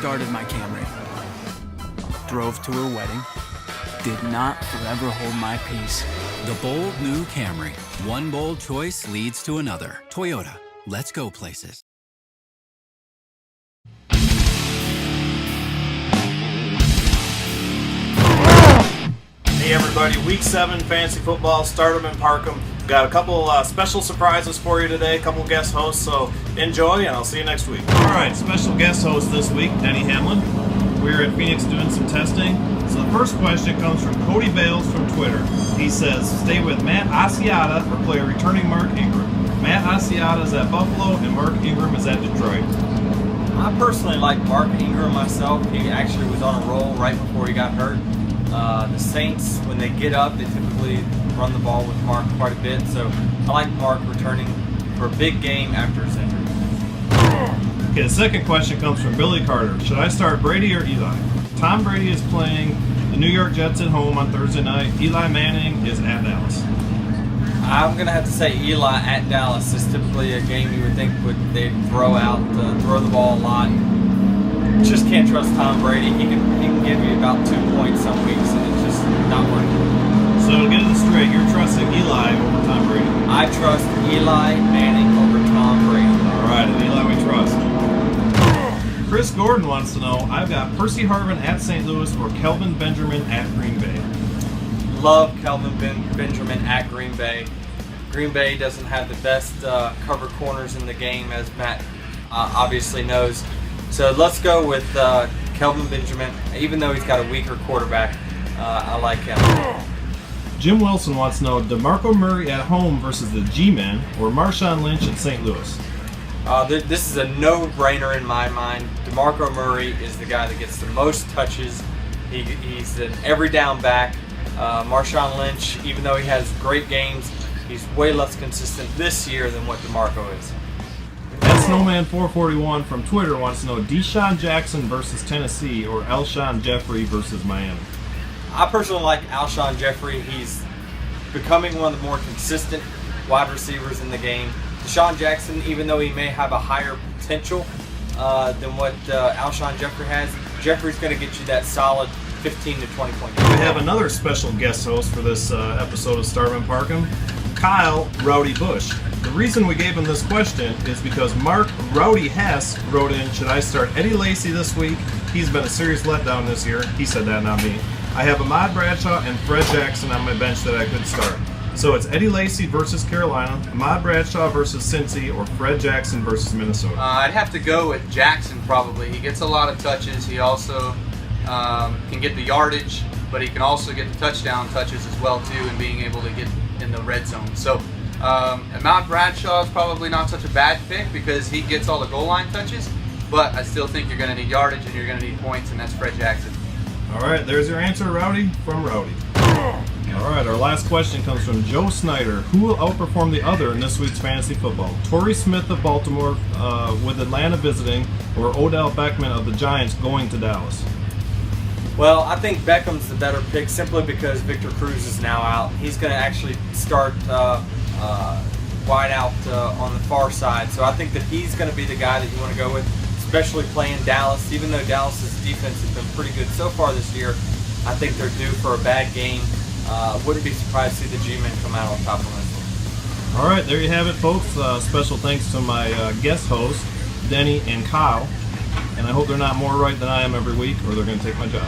started my Camry. Drove to her wedding. Did not forever hold my peace. The bold new Camry. One bold choice leads to another. Toyota. Let's go places. Hey everybody, Week 7 Fantasy Football, start 'em and park 'em. Got a couple special surprises for you today, a couple guest hosts, so enjoy and I'll see you next week. Alright, special guest host this week, Denny Hamlin. We're at Phoenix doing some testing. So the first question comes from Cody Bales from Twitter. He says, stay with Matt Asiata or play returning Mark Ingram. Matt Asiata is at Buffalo and Mark Ingram is at Detroit. I personally like Mark Ingram myself. He actually was on a roll right before he got hurt. The Saints, when they get up, they typically run the ball with Mark quite a bit. So I like Mark returning for a big game after his injury. Okay, the second question comes from Billy Carter. Should I start Brady or Eli? Tom Brady is playing the New York Jets at home on Thursday night. Eli Manning is at Dallas. I'm going to have to say Eli at Dallas is typically a game you would think they'd throw out, throw the ball a lot. Just can't trust Tom Brady. He can give you about 2 points some weeks, and it's just not working. So to get it straight, you're trusting Eli over Tom Brady. I trust Eli Manning over Tom Brady. All right, and Eli we trust. Chris Gordon wants to know, I've got Percy Harvin at St. Louis or Kelvin Benjamin at Green Bay. Love Kelvin Benjamin at Green Bay. Green Bay doesn't have the best cover corners in the game, as Matt obviously knows. So let's go with Kelvin Benjamin. Even though he's got a weaker quarterback, I like him. Jim Wilson wants to know, DeMarco Murray at home versus the G-Men or Marshawn Lynch at St. Louis? This is a no-brainer in my mind. DeMarco Murray is the guy that gets the most touches. He's an every down back. Marshawn Lynch, even though he has great games, he's way less consistent this year than what DeMarco is. That Snowman441 from Twitter wants to know, Deshaun Jackson versus Tennessee or Alshon Jeffrey versus Miami? I personally like Alshon Jeffrey. He's becoming one of the more consistent wide receivers in the game. Deshaun Jackson, even though he may have a higher potential than what Alshon Jeffrey has, Jeffrey's going to get you that solid 15 to 20 points. We have another special guest host for this episode of Start 'em and Park 'em, Kyle Rowdy Busch. The reason we gave him this question is because Mark Rowdy Hess wrote in, should I start Eddie Lacy this week? He's been a serious letdown this year. He said that, not me. I have Ahmad Bradshaw and Fred Jackson on my bench that I could start. So it's Eddie Lacy versus Carolina, Ahmad Bradshaw versus Cincy, or Fred Jackson versus Minnesota. I'd have to go with Jackson probably. He gets a lot of touches. He also can get the yardage, but he can also get the touchdown touches as well too, and being able to get in the red zone. So Ahmad Bradshaw is probably not such a bad pick because he gets all the goal line touches, but I still think you're going to need yardage and you're going to need points, and that's Fred Jackson. All right, there's your answer, Rowdy, from Rowdy. All right, our last question comes from Joe Snyder. Who will outperform the other in this week's fantasy football? Torrey Smith of Baltimore with Atlanta visiting, or Odell Beckham of the Giants going to Dallas? Well, I think Beckham's the better pick simply because Victor Cruz is now out. He's going to actually start wide out on the far side. So I think that he's going to be the guy that you want to go with, especially playing Dallas. Even though Dallas's defense has been pretty good so far this year, I think they're due for a bad game. Wouldn't be surprised to see the G-Men come out on top of this one. All right, there you have it, folks. Special thanks to my guest hosts, Denny and Kyle. And I hope they're not more right than I am every week, or they're going to take my job.